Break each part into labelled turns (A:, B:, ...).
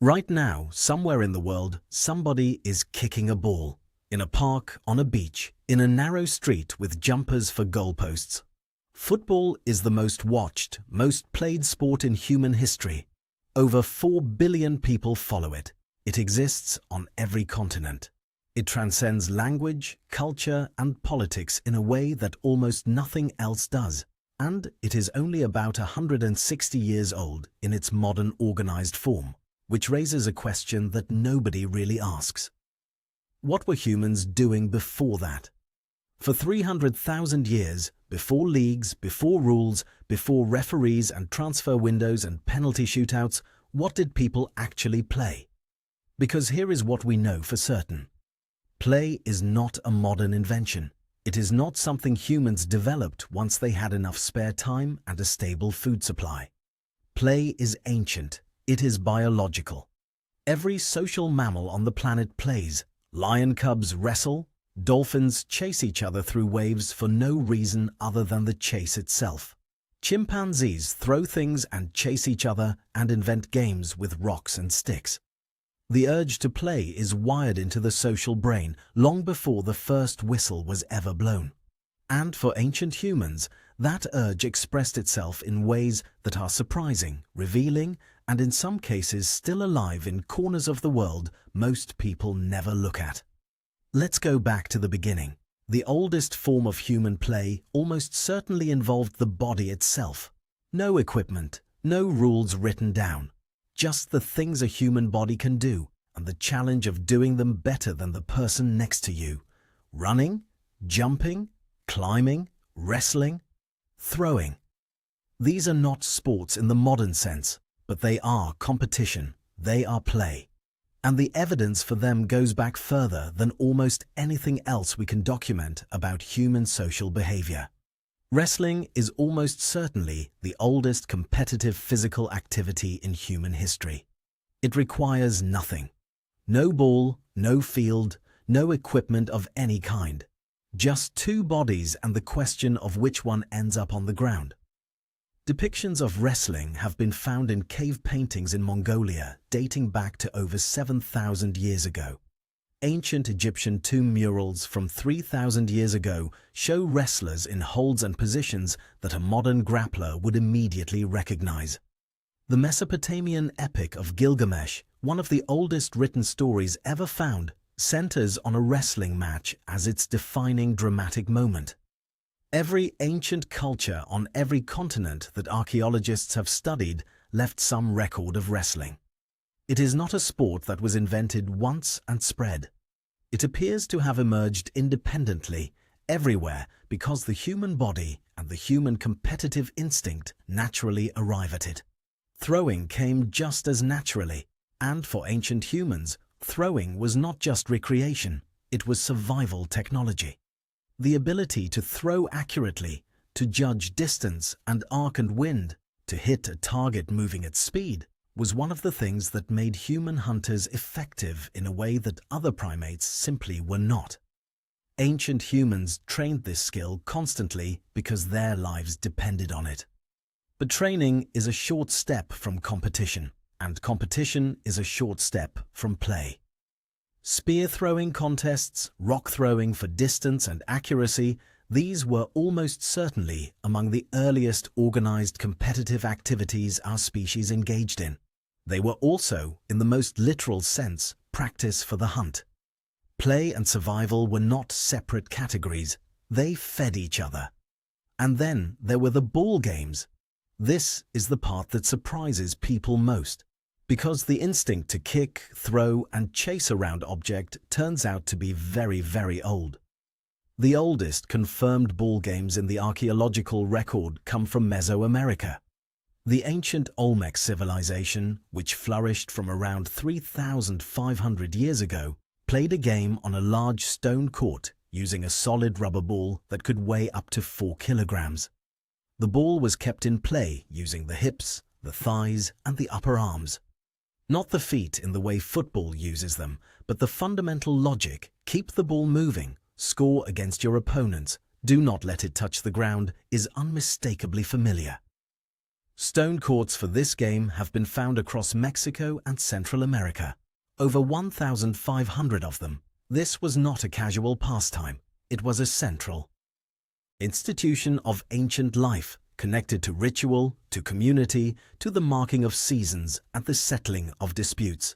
A: Right now, somewhere in the world, somebody is kicking a ball. In a park, on a beach, in a narrow street with jumpers for goalposts. Football is the most watched, most played sport in human history. Over 4 billion people follow it. It exists on every continent. It transcends language, culture, and politics in a way that almost nothing else does. And it is only about 160 years old in its modern organized form, which raises a question that nobody really asks. What were humans doing before that? For 300,000 years, before leagues, before rules, before referees and transfer windows and penalty shootouts, what did people actually play? Because here is what we know for certain. Play is not a modern invention. It is not something humans developed once they had enough spare time and a stable food supply. Play is ancient. It is biological. Every social mammal on the planet plays. Lion cubs wrestle. Dolphins chase each other through waves for no reason other than the chase itself. Chimpanzees throw things and chase each other and invent games with rocks and sticks. The urge to play is wired into the social brain long before the first whistle was ever blown. And for ancient humans, that urge expressed itself in ways that are surprising, revealing, and in some cases still alive in corners of the world most people never look at. Let's go back to the beginning. The oldest form of human play almost certainly involved the body itself. No equipment, no rules written down. Just the things a human body can do, and the challenge of doing them better than the person next to you. Running, jumping, climbing, wrestling, throwing. These are not sports in the modern sense, but they are competition, they are play. And the evidence for them goes back further than almost anything else we can document about human social behavior. Wrestling is almost certainly the oldest competitive physical activity in human history. It requires nothing. No ball, no field, no equipment of any kind. Just two bodies and the question of which one ends up on the ground. Depictions of wrestling have been found in cave paintings in Mongolia dating back to over 7,000 years ago. Ancient Egyptian tomb murals from 3,000 years ago show wrestlers in holds and positions that a modern grappler would immediately recognize. The Mesopotamian epic of Gilgamesh, one of the oldest written stories ever found, centers on a wrestling match as its defining dramatic moment. Every ancient culture on every continent that archaeologists have studied left some record of wrestling. It is not a sport that was invented once and spread. It appears to have emerged independently, everywhere, because the human body and the human competitive instinct naturally arrive at it. Throwing came just as naturally, and for ancient humans, throwing was not just recreation, it was survival technology. The ability to throw accurately, to judge distance and arc and wind, to hit a target moving at speed, was one of the things that made human hunters effective in a way that other primates simply were not. Ancient humans trained this skill constantly because their lives depended on it. But training is a short step from competition, and competition is a short step from play. Spear throwing contests, rock throwing for distance and accuracy, these were almost certainly among the earliest organized competitive activities our species engaged in. They were also, in the most literal sense, practice for the hunt. Play and survival were not separate categories, they fed each other. And then there were the ball games. This is the part that surprises people most, because the instinct to kick, throw, and chase a round object turns out to be very, very old. The oldest confirmed ball games in the archaeological record come from Mesoamerica. The ancient Olmec civilization, which flourished from around 3,500 years ago, played a game on a large stone court using a solid rubber ball that could weigh up to 4 kilograms. The ball was kept in play using the hips, the thighs, and the upper arms. Not the feet in the way football uses them, but the fundamental logic, keep the ball moving, score against your opponents, do not let it touch the ground, is unmistakably familiar. Stone courts for this game have been found across Mexico and Central America. Over 1,500 of them. This was not a casual pastime. It was a central institution of ancient life, connected to ritual, to community, to the marking of seasons and the settling of disputes.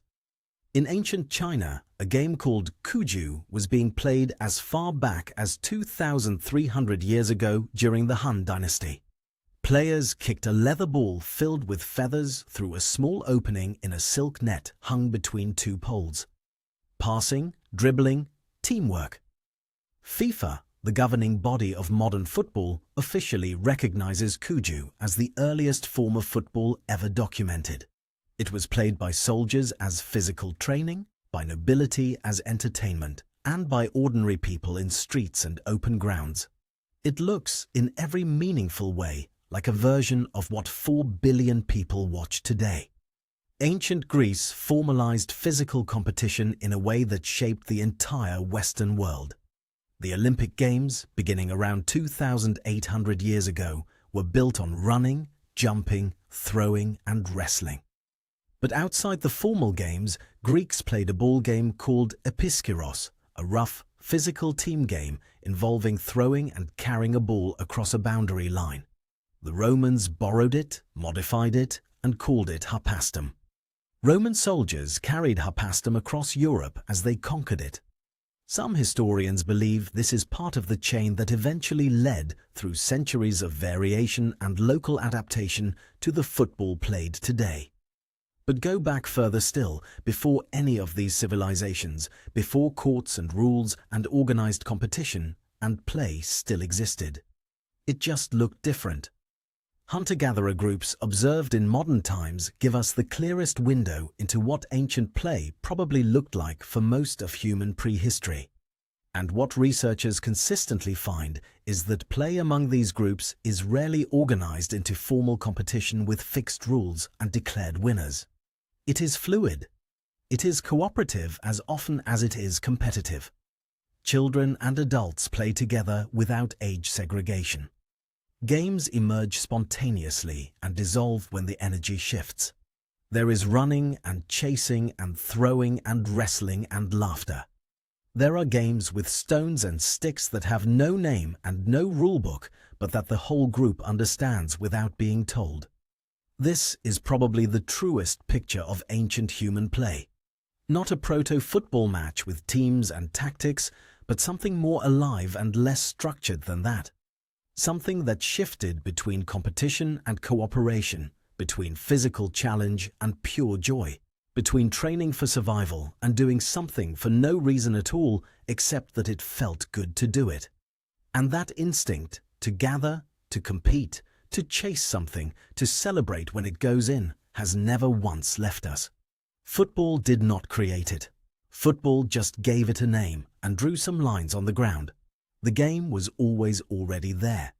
A: In ancient China, a game called Cuju was being played as far back as 2,300 years ago during the Han Dynasty. Players kicked a leather ball filled with feathers through a small opening in a silk net hung between two poles. Passing, dribbling, teamwork. FIFA, the governing body of modern football, officially recognizes Cuju as the earliest form of football ever documented. It was played by soldiers as physical training, by nobility as entertainment, and by ordinary people in streets and open grounds. It looks, in every meaningful way, like a version of what 4 billion people watch today. Ancient Greece formalized physical competition in a way that shaped the entire Western world. The Olympic Games, beginning around 2,800 years ago, were built on running, jumping, throwing, and wrestling. But outside the formal games, Greeks played a ball game called episkiros, a rough, physical team game involving throwing and carrying a ball across a boundary line. The Romans borrowed it, modified it, and called it harpastum. Roman soldiers carried harpastum across Europe as they conquered it. Some historians believe this is part of the chain that eventually led, through centuries of variation and local adaptation, to the football played today. But go back further still, before any of these civilizations, before courts and rules and organized competition, and play still existed. It just looked different. Hunter-gatherer groups observed in modern times give us the clearest window into what ancient play probably looked like for most of human prehistory. And what researchers consistently find is that play among these groups is rarely organized into formal competition with fixed rules and declared winners. It is fluid. It is cooperative as often as it is competitive. Children and adults play together without age segregation. Games emerge spontaneously and dissolve when the energy shifts. There is running and chasing and throwing and wrestling and laughter. There are games with stones and sticks that have no name and no rulebook, but that the whole group understands without being told. This is probably the truest picture of ancient human play. Not a proto-football match with teams and tactics, but something more alive and less structured than that. Something that shifted between competition and cooperation, between physical challenge and pure joy, between training for survival and doing something for no reason at all except that it felt good to do it. And that instinct to gather, to compete, to chase something, to celebrate when it goes in, has never once left us. Football did not create it. Football just gave it a name and drew some lines on the ground. The game was always already there.